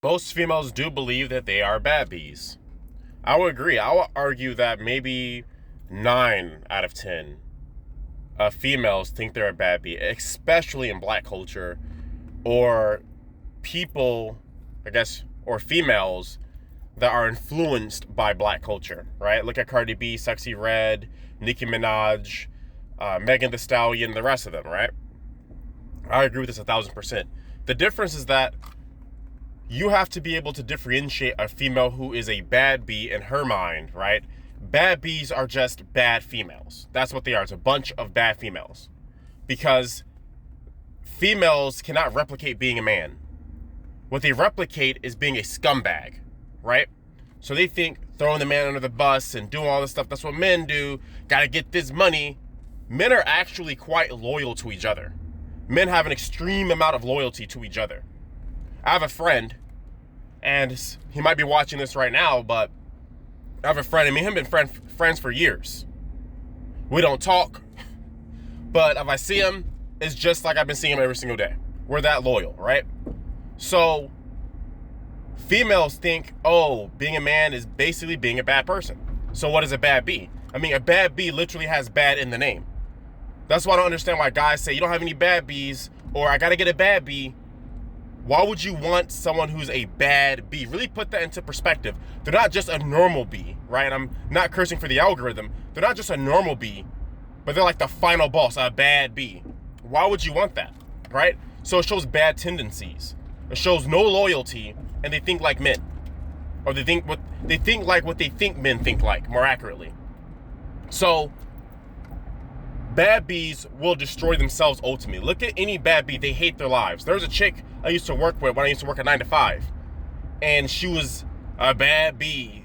Most females do believe that they are bad bees. I would agree. I would argue that maybe 9 out of 10 females think they're a bad bee, especially in black culture, or people, I guess, or females that are influenced by black culture, right? Look at Cardi B, Sexy Red, Nicki Minaj, Megan Thee Stallion, the rest of them, right? I agree with this 1,000%. The difference is that you have to be able to differentiate a female who is a bad bee in her mind, right? Bad bees are just bad females. That's what they are. It's a bunch of bad females. Because females cannot replicate being a man. What they replicate is being a scumbag, right? So they think throwing the man under the bus and doing all this stuff, that's what men do. Gotta get this money. Men are actually quite loyal to each other. Men have an extreme amount of loyalty to each other. I have a friend, and he might be watching this right now, but I have a friend, and me and him have been friends for years. We don't talk, but if I see him, it's just like I've been seeing him every single day. We're that loyal, right? So females think, oh, being a man is basically being a bad person. So what is a bad bee? I mean, a bad bee literally has bad in the name. That's why I don't understand why guys say, you don't have any bad bees, or I gotta get a bad bee. Why would you want someone who's a bad bee? Really put that into perspective. They're not just a normal bee, right? I'm not cursing for the algorithm. They're not just a normal bee, but they're like the final boss, a bad bee. Why would you want that, right? So it shows bad tendencies. It shows no loyalty, and they think like men. Or they think like what they think men think like, more accurately. So bad bees will destroy themselves ultimately. Look at any bad bee, they hate their lives. There was a chick I used to work with when I used to work at 9 to 5. And she was a bad bee.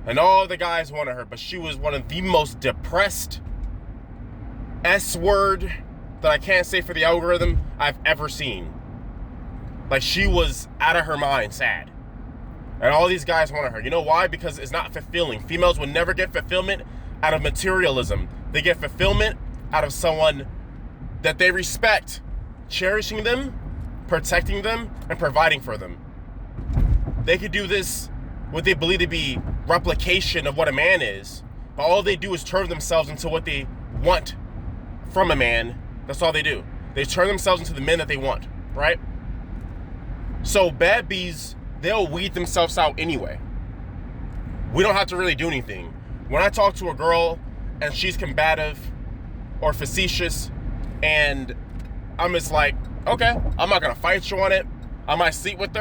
And all the guys wanted her, but she was one of the most depressed S-word that I can't say for the algorithm I've ever seen. Like, she was out of her mind sad. And all these guys wanted her. You know why? Because it's not fulfilling. Females will never get fulfillment out of materialism. They get fulfillment out of someone that they respect, cherishing them, protecting them, and providing for them. They could do this, what they believe to be replication of what a man is, but all they do is turn themselves into what they want from a man. That's all they do. They turn themselves into the men that they want, right? So bad bees, they'll weed themselves out anyway. We don't have to really do anything. When I talk to a girl and she's combative or facetious, and I'm just like, okay, I'm not gonna fight you on it. I might sleep with her.